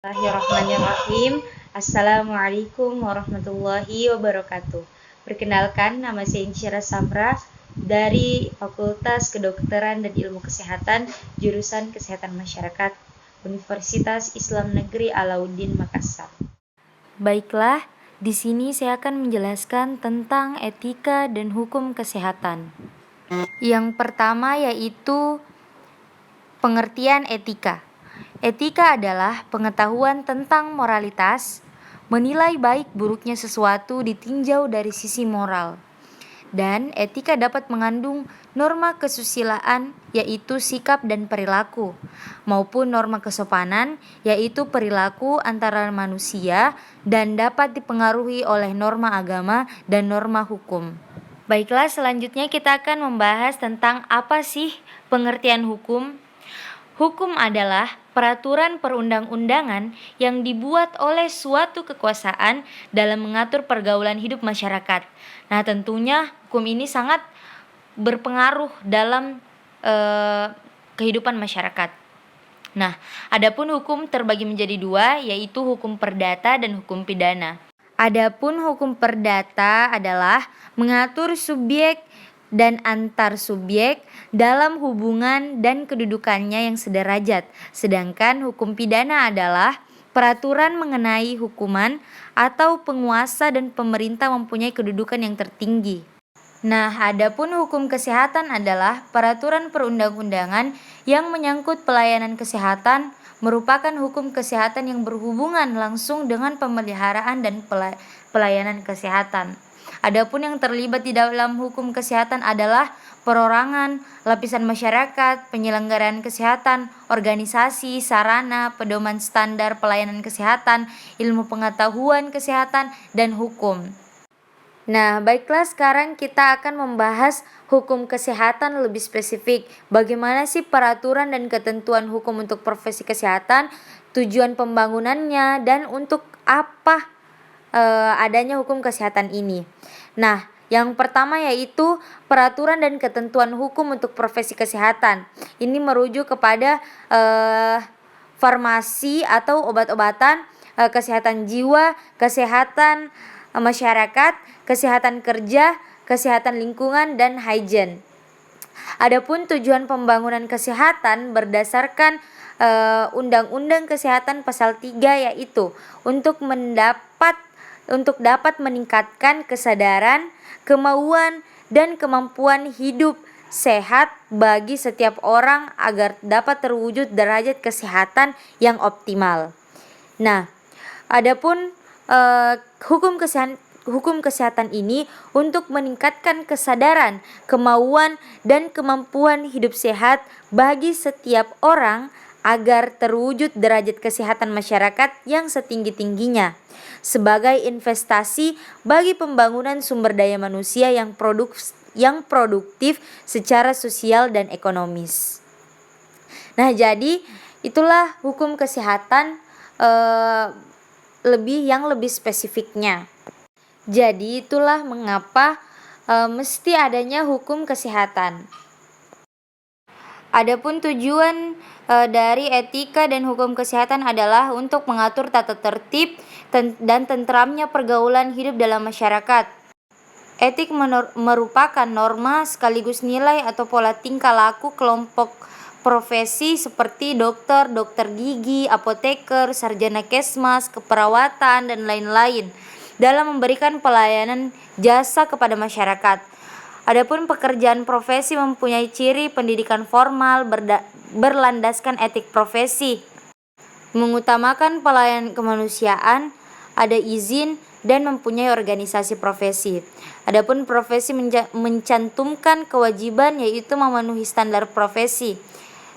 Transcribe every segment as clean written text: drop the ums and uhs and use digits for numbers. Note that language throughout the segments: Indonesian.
Bismillahirrahmanirrahim. Assalamualaikum warahmatullahi wabarakatuh. Perkenalkan, nama saya Insyira Samra dari Fakultas Kedokteran dan Ilmu Kesehatan, jurusan Kesehatan Masyarakat, Universitas Islam Negeri Alauddin Makassar. Baiklah, di sini saya akan menjelaskan tentang etika dan hukum kesehatan. Yang pertama yaitu pengertian etika. Etika adalah pengetahuan tentang moralitas, menilai baik buruknya sesuatu ditinjau dari sisi moral. Dan etika dapat mengandung norma kesusilaan, yaitu sikap dan perilaku, maupun norma kesopanan, yaitu perilaku antara manusia, dan dapat dipengaruhi oleh norma agama dan norma hukum. Baiklah, selanjutnya kita akan membahas tentang apa sih pengertian hukum. Hukum adalah peraturan perundang-undangan yang dibuat oleh suatu kekuasaan dalam mengatur pergaulan hidup masyarakat. Nah, tentunya hukum ini sangat berpengaruh dalam kehidupan masyarakat. Nah, adapun hukum terbagi menjadi dua, yaitu hukum perdata dan hukum pidana. Adapun hukum perdata adalah mengatur subjek dan antar subjek dalam hubungan dan kedudukannya yang sederajat. Sedangkan hukum pidana adalah peraturan mengenai hukuman atau penguasa dan pemerintah mempunyai kedudukan yang tertinggi. Nah, adapun hukum kesehatan adalah peraturan perundang-undangan yang menyangkut pelayanan kesehatan, merupakan hukum kesehatan yang berhubungan langsung dengan pemeliharaan dan pelayanan kesehatan. Adapun yang terlibat di dalam hukum kesehatan adalah perorangan, lapisan masyarakat, penyelenggaraan kesehatan, organisasi, sarana, pedoman standar pelayanan kesehatan, ilmu pengetahuan kesehatan, dan hukum. Nah, baiklah, sekarang kita akan membahas hukum kesehatan lebih spesifik. Bagaimana sih peraturan dan ketentuan hukum untuk profesi kesehatan, tujuan pembangunannya, dan untuk apa adanya hukum kesehatan ini. Nah, yang pertama yaitu peraturan dan ketentuan hukum untuk profesi kesehatan. Ini merujuk kepada farmasi atau obat-obatan, kesehatan jiwa, kesehatan masyarakat, kesehatan kerja, kesehatan lingkungan, dan hygiene. Adapun tujuan pembangunan kesehatan berdasarkan Undang-Undang Kesehatan Pasal 3 yaitu untuk dapat meningkatkan kesadaran, kemauan, dan kemampuan hidup sehat bagi setiap orang agar dapat terwujud derajat kesehatan yang optimal. Nah, adapun hukum kesehatan ini untuk meningkatkan kesadaran, kemauan, dan kemampuan hidup sehat bagi setiap orang agar terwujud derajat kesehatan masyarakat yang setinggi-tingginya sebagai investasi bagi pembangunan sumber daya manusia yang produktif secara sosial dan ekonomis. Nah, jadi itulah hukum kesehatan lebih spesifiknya. Jadi itulah mengapa mesti adanya hukum kesehatan. Adapun tujuan dari etika dan hukum kesehatan adalah untuk mengatur tata tertib dan tentramnya pergaulan hidup dalam masyarakat. Etik merupakan norma sekaligus nilai atau pola tingkah laku kelompok profesi seperti dokter, dokter gigi, apoteker, sarjana kesmas, keperawatan, dan lain-lain dalam memberikan pelayanan jasa kepada masyarakat. Adapun pekerjaan profesi mempunyai ciri pendidikan formal berlandaskan etik profesi, mengutamakan pelayanan kemanusiaan, ada izin, dan mempunyai organisasi profesi. Adapun profesi mencantumkan kewajiban yaitu memenuhi standar profesi.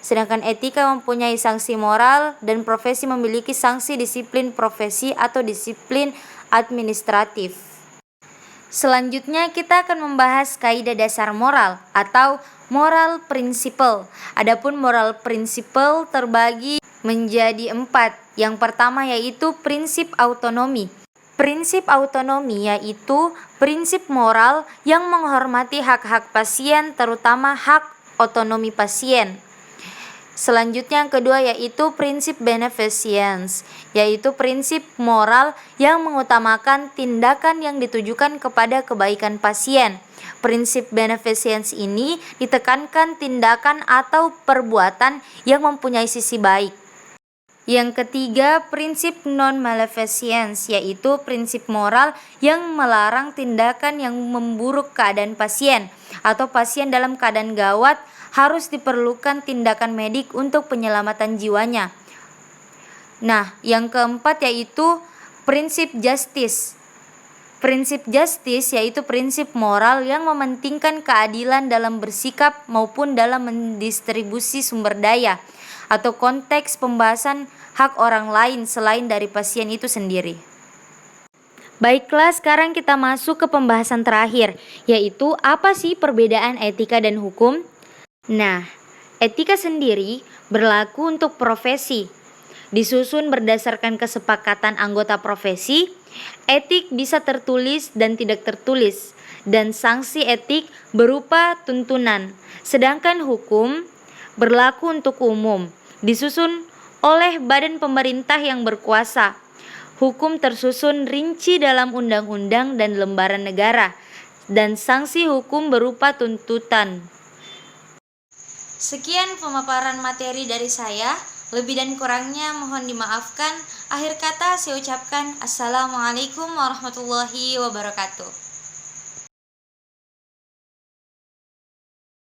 Sedangkan etika mempunyai sanksi moral dan profesi memiliki sanksi disiplin profesi atau disiplin administratif. Selanjutnya kita akan membahas kaidah dasar moral atau moral principle. Adapun moral principle terbagi menjadi 4. Yang pertama yaitu prinsip autonomi. Prinsip autonomi yaitu prinsip moral yang menghormati hak-hak pasien, terutama hak otonomi pasien. Selanjutnya yang kedua yaitu prinsip beneficence, yaitu prinsip moral yang mengutamakan tindakan yang ditujukan kepada kebaikan pasien. Prinsip beneficence ini ditekankan tindakan atau perbuatan yang mempunyai sisi baik. Yang ketiga, prinsip non-maleficence, yaitu prinsip moral yang melarang tindakan yang memburuk keadaan pasien atau pasien dalam keadaan gawat harus diperlukan tindakan medik untuk penyelamatan jiwanya. Nah, yang keempat yaitu prinsip justice. Prinsip justice yaitu prinsip moral yang mementingkan keadilan dalam bersikap maupun dalam mendistribusi sumber daya atau konteks pembahasan hak orang lain selain dari pasien itu sendiri. Baiklah, sekarang kita masuk ke pembahasan terakhir, yaitu apa sih perbedaan etika dan hukum? Nah, etika sendiri berlaku untuk profesi. Disusun berdasarkan kesepakatan anggota profesi, etik bisa tertulis dan tidak tertulis, dan sanksi etik berupa tuntunan. Sedangkan hukum berlaku untuk umum, disusun oleh badan pemerintah yang berkuasa. Hukum tersusun rinci dalam undang-undang dan lembaran negara, dan sanksi hukum berupa tuntutan. Sekian pemaparan materi dari saya. Lebih dan kurangnya mohon dimaafkan. Akhir kata saya ucapkan Assalamualaikum warahmatullahi wabarakatuh.